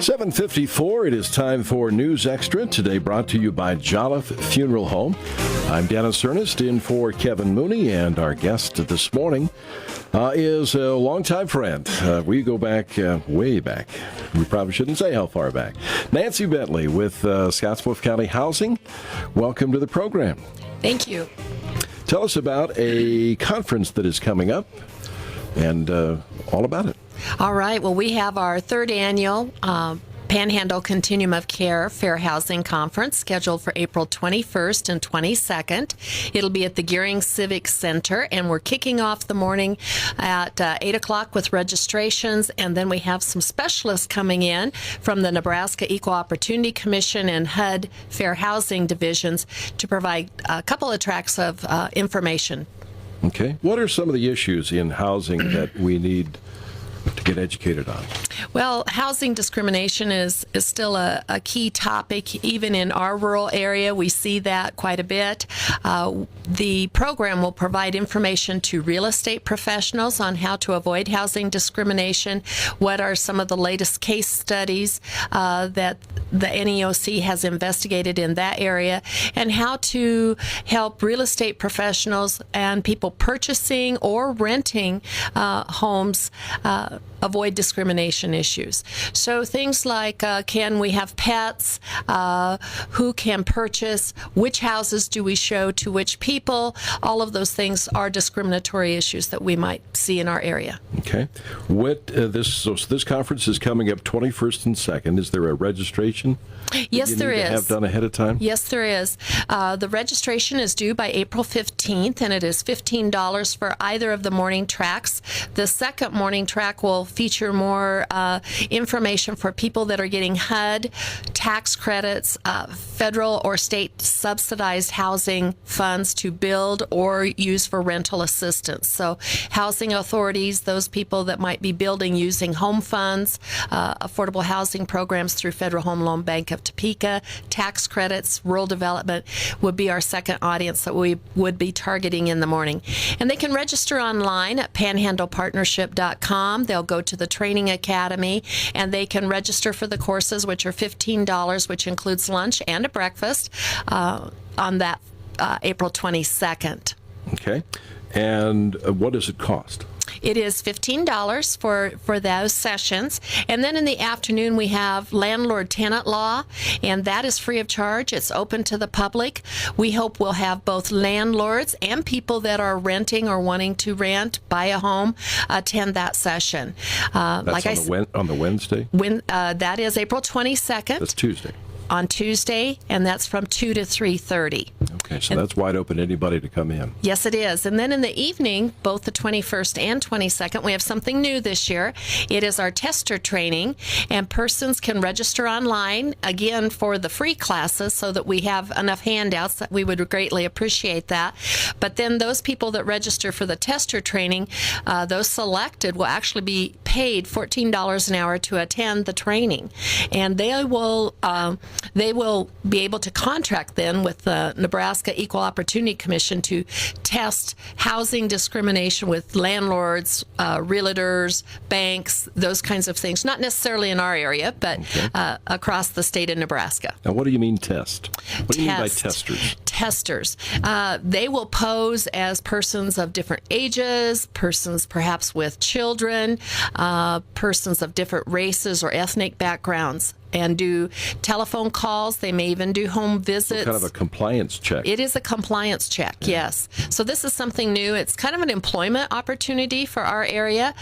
7:54, it is time for News Extra, today brought to you by Jolliffe Funeral Home. I'm Dennis Ernest, in for Kevin Mooney, and our guest this morning is a longtime friend. We go back, way back. We probably shouldn't say how far back. Nancy Bentley with Scottsbluff County Housing. Welcome to the program. Thank you. Tell us about a conference that is coming up and all about it. All right. Well, we have our third annual Panhandle Continuum of Care Fair Housing Conference scheduled for April 21st and 22nd. It'll be at the Gering Civic Center, and we're kicking off the morning at 8 o'clock with registrations, and then we have some specialists coming in from the Nebraska Equal Opportunity Commission and HUD Fair Housing Divisions to provide a couple of tracks of information. Okay. What are some of the issues in housing that we need to get educated on? Well, housing discrimination is still a key topic. Even in our rural area, we see that quite a bit. The program will provide information to real estate professionals on how to avoid housing discrimination, what are some of the latest case studies that the NEOC has investigated in that area, and how to help real estate professionals and people purchasing or renting homes avoid discrimination issues. So things like can we have pets, who can purchase, which houses do we show to which people, all of those things are discriminatory issues that we might see in our area. Okay. This conference is coming up 21st and 2nd. Is there a registration? Yes, there is. You need to have done ahead of time? Yes, there is. The registration is due by April 15th, and it is $15 for either of the morning tracks. The second morning track will feature more information for people that are getting HUD, tax credits, federal or state subsidized housing funds to build or use for rental assistance. So housing authorities, those people that might be building using home funds, affordable housing programs through Federal Home Loan Bank of Topeka, tax credits, rural development would be our second audience that we would be targeting in the morning. And they can register online at panhandlepartnership.com. They'll go to the Training Academy, and they can register for the courses, which are $15, which includes lunch and a breakfast on that April 22nd. Okay. And what does it cost? It is $15 for those sessions. And then in the afternoon, we have landlord-tenant law, and that is free of charge. It's open to the public. We hope we'll have both landlords and people that are renting or wanting to rent, buy a home, attend that session. That's on the Wednesday? That is April 22nd. That's Tuesday. On Tuesday, and that's from 2 to 3:30. Okay, so that's wide open to anybody to come in. Yes, it is. And then in the evening, both the 21st and 22nd, we have something new this year. It is our tester training, and persons can register online, again, for the free classes so that we have enough handouts. That we would greatly appreciate that. But then those people that register for the tester training, those selected will actually be paid $14 an hour to attend the training. And they will be able to contract then with the Nebraska Equal Opportunity Commission to test housing discrimination with landlords, realtors, banks, those kinds of things. Not necessarily in our area, but across the state of Nebraska. Now, what do you mean test? What do you mean by testers? Testers. They will pose as persons of different ages, persons perhaps with children, persons of different races or ethnic backgrounds, and do telephone calls. They may even do home visits. So kind of a compliance check. It is a compliance check, yes. So this is something new. It's kind of an employment opportunity for our area.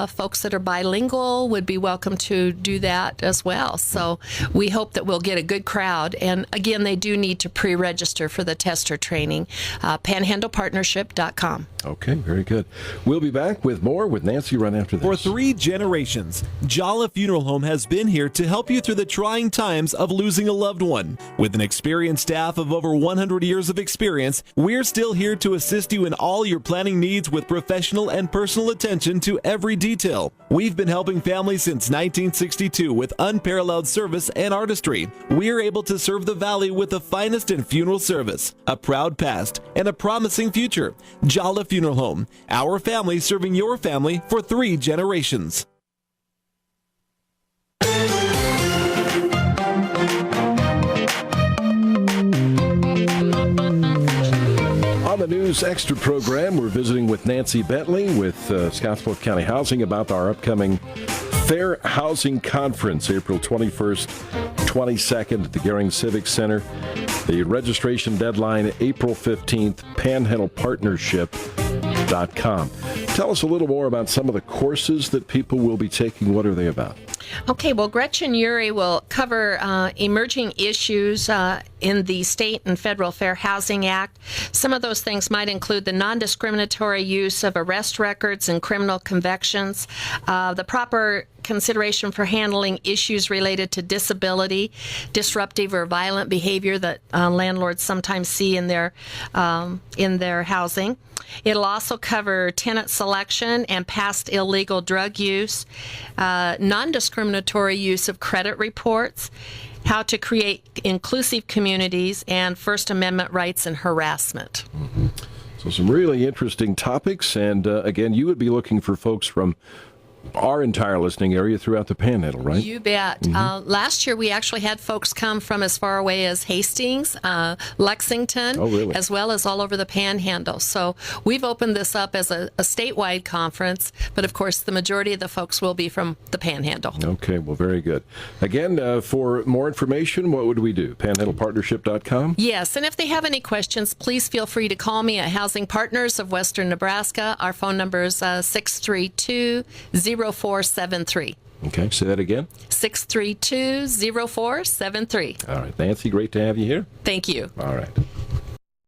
Folks that are bilingual would be welcome to do that as well. So we hope that we'll get a good crowd. And again, they do need to pre-register for the tester training. Panhandlepartnership.com. Okay, very good. We'll be back with more with Nancy right after this. For 3 generations, Jolliffe Funeral Home has been here to help you through the trying times of losing a loved one. With an experienced staff of over 100 years of experience, we're still here to assist you in all your planning needs with professional and personal attention to every detail. We've been helping families since 1962 with unparalleled service and artistry. We're able to serve the Valley with the finest in funeral service, a proud past, and a promising future. Jolliffe Funeral Home, our family serving your family for 3 generations. the News Extra program, we're visiting with Nancy Bentley with Scottsbluff County Housing about our upcoming Fair Housing Conference, April 21st, 22nd at the Gering Civic Center. The registration deadline, April 15th, panhandlepartnership.com. Tell us a little more about some of the courses that people will be taking. What are they about? Okay, well, Gretchen Ury will cover emerging issues in the state and federal Fair Housing Act. Some of those things might include the non-discriminatory use of arrest records and criminal convictions, the proper consideration for handling issues related to disability, disruptive or violent behavior that landlords sometimes see in their housing. It'll also cover tenant selection and past illegal drug use, non-discriminatory use of credit reports, how to create inclusive communities, and First Amendment rights and harassment. Mm-hmm. So some really interesting topics, and again, you would be looking for folks from our entire listening area throughout the Panhandle, right? You bet. Mm-hmm. Last year, we actually had folks come from as far away as Hastings, Lexington, really? As well as all over the Panhandle. So we've opened this up as a statewide conference, but of course, the majority of the folks will be from the Panhandle. Okay, well, very good. Again, for more information, what would we do? Panhandlepartnership.com? Yes, and if they have any questions, please feel free to call me at Housing Partners of Western Nebraska. Our phone number is 632-0473. Okay, say that again. 632-0473. All right, Nancy, great to have you here. Thank you. All right.